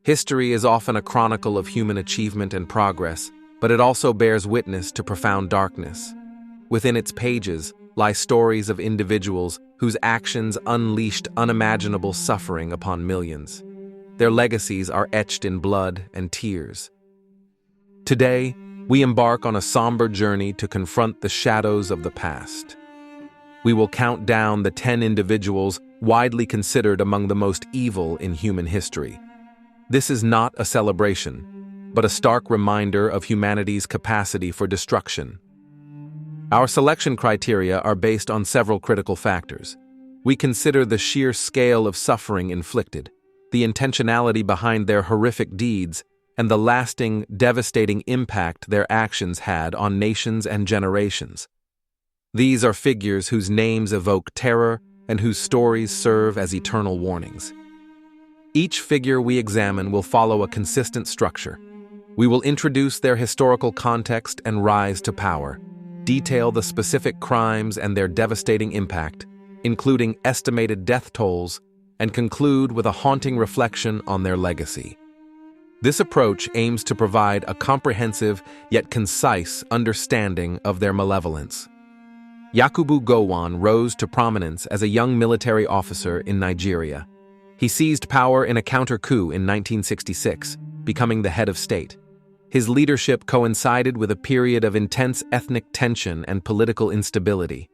History is often a chronicle of human achievement and progress, but it also bears witness to profound darkness. Within its pages lie stories of individuals whose actions unleashed unimaginable suffering upon millions. Their legacies are etched in blood and tears. Today, we embark on a somber journey to confront the shadows of the past. We will count down the 10 individuals widely considered among the most evil in human history. This is not a celebration, but a stark reminder of humanity's capacity for destruction. Our selection criteria are based on several critical factors. We consider the sheer scale of suffering inflicted, the intentionality behind their horrific deeds, and the lasting, devastating impact their actions had on nations and generations. These are figures whose names evoke terror and whose stories serve as eternal warnings. Each figure we examine will follow a consistent structure. We will introduce their historical context and rise to power, detail the specific crimes and their devastating impact, including estimated death tolls, and conclude with a haunting reflection on their legacy. This approach aims to provide a comprehensive yet concise understanding of their malevolence. Yakubu Gowon rose to prominence as a young military officer in Nigeria. He seized power in a counter-coup in 1966, becoming the head of state. His leadership coincided with a period of intense ethnic tension and political instability.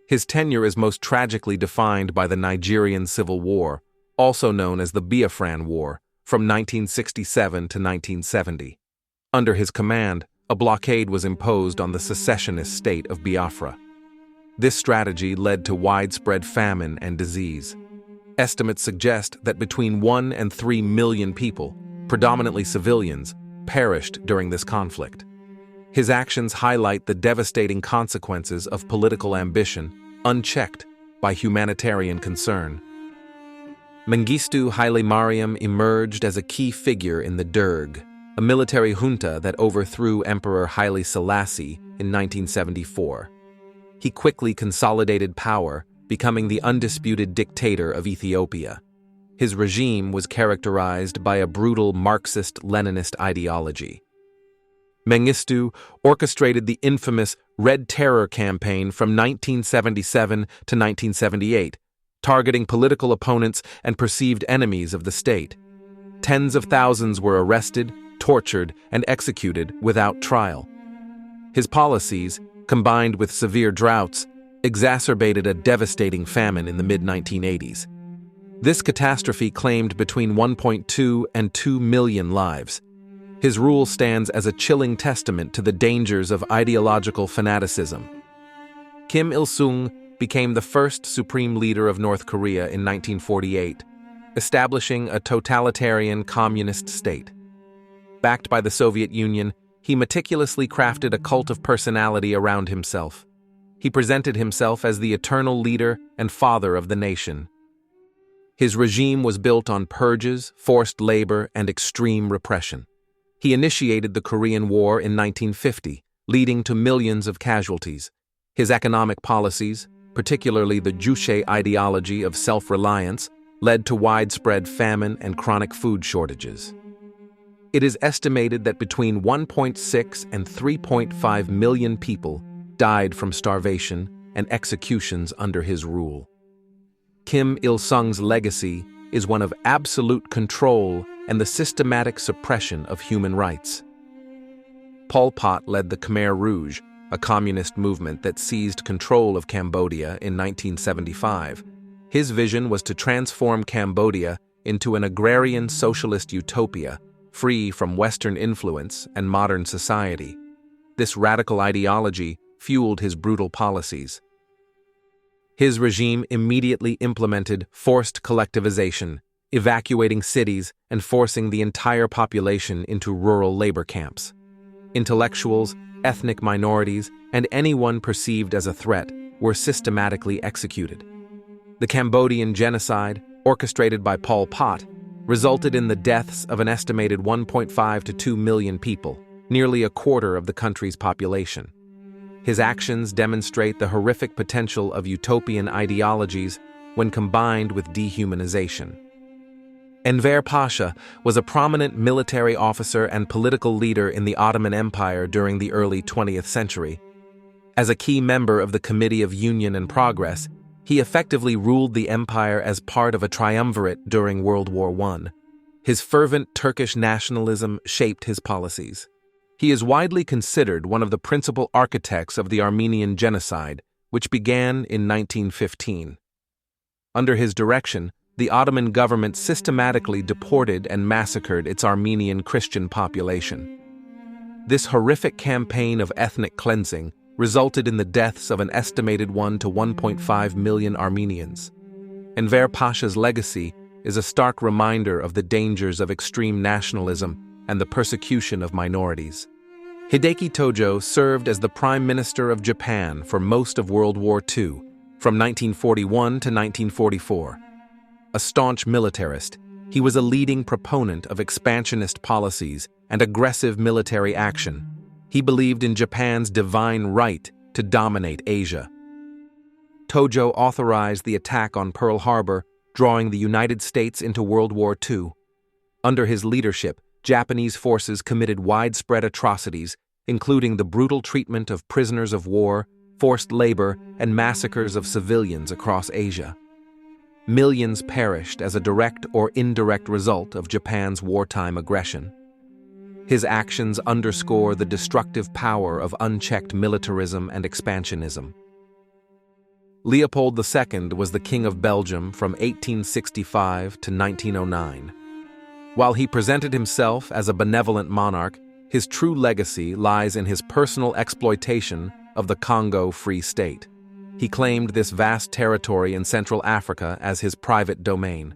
His tenure is most tragically defined by the Nigerian Civil War, also known as the Biafran War, from 1967 to 1970. Under his command, a blockade was imposed on the secessionist state of Biafra. This strategy led to widespread famine and disease. Estimates suggest that between 1 and 3 million people, predominantly civilians, perished during this conflict. His actions highlight the devastating consequences of political ambition, unchecked by humanitarian concern. Mengistu Haile Mariam emerged as a key figure in the Derg, a military junta that overthrew Emperor Haile Selassie in 1974. He quickly consolidated power, becoming the undisputed dictator of Ethiopia. His regime was characterized by a brutal Marxist-Leninist ideology. Mengistu orchestrated the infamous Red Terror campaign from 1977 to 1978, targeting political opponents and perceived enemies of the state. Tens of thousands were arrested, tortured, and executed without trial. His policies, combined with severe droughts, exacerbated a devastating famine in the mid-1980s. This catastrophe claimed between 1.2 and 2 million lives. His rule stands as a chilling testament to the dangers of ideological fanaticism. Kim Il-sung became the first supreme leader of North Korea in 1948, establishing a totalitarian communist state. Backed by the Soviet Union, he meticulously crafted a cult of personality around himself. He presented himself as the eternal leader and father of the nation. His regime was built on purges, forced labor, and extreme repression. He initiated the Korean War in 1950, leading to millions of casualties. His economic policies, particularly the Juche ideology of self-reliance, led to widespread famine and chronic food shortages. It is estimated that between 1.6 and 3.5 million people died from starvation and executions under his rule. Kim Il-sung's legacy is one of absolute control and the systematic suppression of human rights. Pol Pot led the Khmer Rouge, a communist movement that seized control of Cambodia in 1975. His vision was to transform Cambodia into an agrarian socialist utopia, free from Western influence and modern society. This radical ideology fueled his brutal policies. His regime immediately implemented forced collectivization, evacuating cities and forcing the entire population into rural labor camps. Intellectuals, ethnic minorities, and anyone perceived as a threat were systematically executed. The Cambodian genocide, orchestrated by Pol Pot, resulted in the deaths of an estimated 1.5 to 2 million people, nearly a quarter of the country's population. His actions demonstrate the horrific potential of utopian ideologies when combined with dehumanization. Enver Pasha was a prominent military officer and political leader in the Ottoman Empire during the early 20th century. As a key member of the Committee of Union and Progress, he effectively ruled the empire as part of a triumvirate during World War I. His fervent Turkish nationalism shaped his policies. He is widely considered one of the principal architects of the Armenian genocide, which began in 1915. Under his direction, the Ottoman government systematically deported and massacred its Armenian Christian population. This horrific campaign of ethnic cleansing resulted in the deaths of an estimated 1 to 1.5 million Armenians. Enver Pasha's legacy is a stark reminder of the dangers of extreme nationalism and the persecution of minorities. Hideki Tojo served as the Prime Minister of Japan for most of World War II, from 1941 to 1944. A staunch militarist, he was a leading proponent of expansionist policies and aggressive military action. He believed in Japan's divine right to dominate Asia. Tojo authorized the attack on Pearl Harbor, drawing the United States into World War II. Under his leadership, Japanese forces committed widespread atrocities, including the brutal treatment of prisoners of war, forced labor, and massacres of civilians across Asia. Millions perished as a direct or indirect result of Japan's wartime aggression. His actions underscore the destructive power of unchecked militarism and expansionism. Leopold II was the King of Belgium from 1865 to 1909. While he presented himself as a benevolent monarch, his true legacy lies in his personal exploitation of the Congo Free State. He claimed this vast territory in Central Africa as his private domain.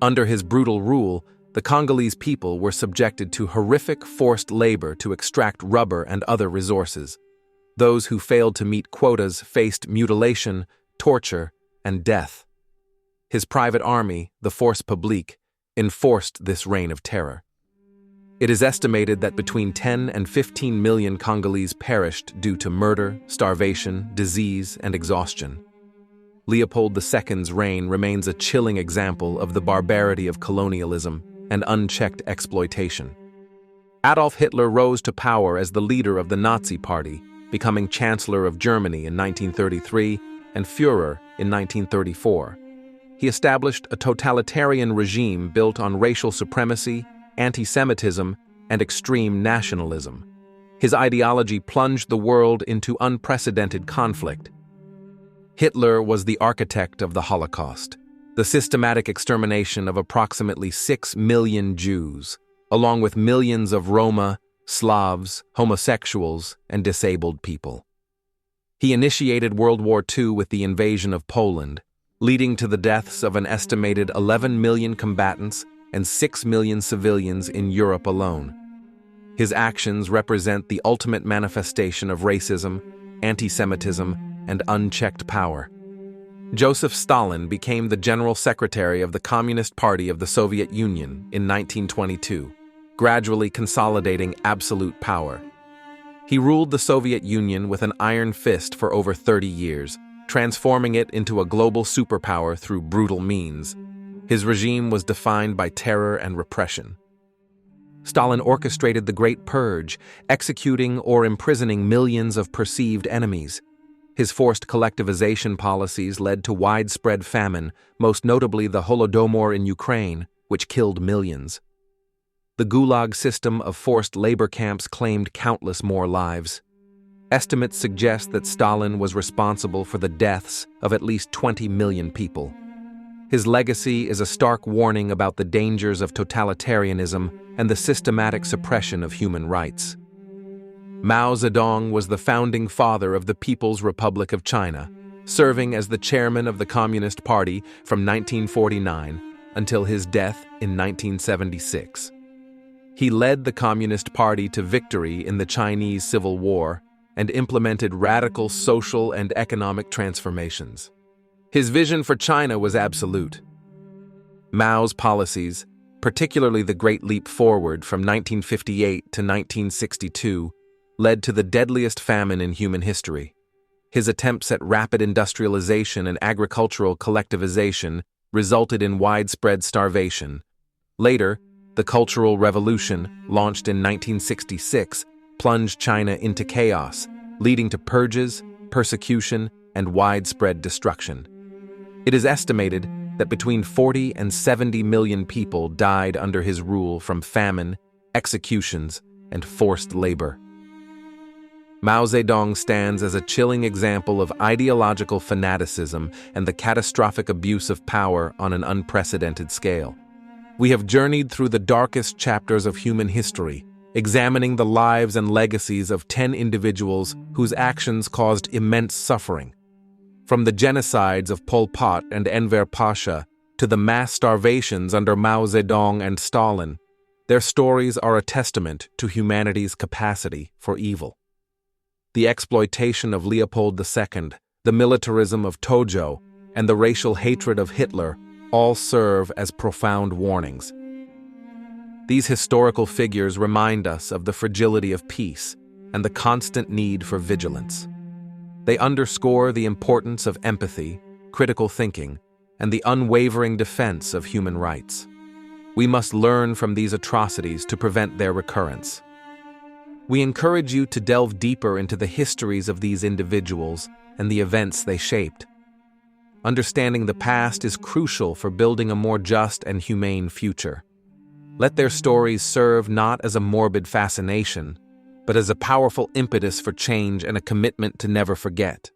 Under his brutal rule, the Congolese people were subjected to horrific forced labor to extract rubber and other resources. Those who failed to meet quotas faced mutilation, torture, and death. His private army, the Force Publique, enforced this reign of terror. It is estimated that between 10 and 15 million Congolese perished due to murder, starvation, disease, and exhaustion. Leopold II's reign remains a chilling example of the barbarity of colonialism and unchecked exploitation. Adolf Hitler rose to power as the leader of the Nazi Party, becoming Chancellor of Germany in 1933 and Führer in 1934. He established a totalitarian regime built on racial supremacy, anti-Semitism, and extreme nationalism. His ideology plunged the world into unprecedented conflict. Hitler was the architect of the Holocaust, the systematic extermination of approximately 6 million Jews, along with millions of Roma, Slavs, homosexuals, and disabled people. He initiated World War II with the invasion of Poland, leading to the deaths of an estimated 11 million combatants and 6 million civilians in Europe alone. His actions represent the ultimate manifestation of racism, anti-Semitism, and unchecked power. Joseph Stalin became the General Secretary of the Communist Party of the Soviet Union in 1922, gradually consolidating absolute power. He ruled the Soviet Union with an iron fist for over 30 years, transforming it into a global superpower through brutal means. His regime was defined by terror and repression. Stalin orchestrated the Great Purge, executing or imprisoning millions of perceived enemies. His forced collectivization policies led to widespread famine, most notably the Holodomor in Ukraine, which killed millions. The Gulag system of forced labor camps claimed countless more lives. Estimates suggest that Stalin was responsible for the deaths of at least 20 million people. His legacy is a stark warning about the dangers of totalitarianism and the systematic suppression of human rights. Mao Zedong was the founding father of the People's Republic of China, serving as the chairman of the Communist Party from 1949 until his death in 1976. He led the Communist Party to victory in the Chinese Civil War and implemented radical social and economic transformations. His vision for China was absolute. Mao's policies, particularly the Great Leap Forward from 1958 to 1962, led to the deadliest famine in human history. His attempts at rapid industrialization and agricultural collectivization resulted in widespread starvation. Later, the Cultural Revolution, launched in 1966, plunged China into chaos, leading to purges, persecution, and widespread destruction. It is estimated that between 40 and 70 million people died under his rule from famine, executions, and forced labor. Mao Zedong stands as a chilling example of ideological fanaticism and the catastrophic abuse of power on an unprecedented scale. We have journeyed through the darkest chapters of human history, examining the lives and legacies of 10 individuals whose actions caused immense suffering. From the genocides of Pol Pot and Enver Pasha to the mass starvations under Mao Zedong and Stalin, their stories are a testament to humanity's capacity for evil. The exploitation of Leopold II, the militarism of Tojo, and the racial hatred of Hitler all serve as profound warnings. These historical figures remind us of the fragility of peace and the constant need for vigilance. They underscore the importance of empathy, critical thinking, and the unwavering defense of human rights. We must learn from these atrocities to prevent their recurrence. We encourage you to delve deeper into the histories of these individuals and the events they shaped. Understanding the past is crucial for building a more just and humane future. Let their stories serve not as a morbid fascination, but as a powerful impetus for change and a commitment to never forget.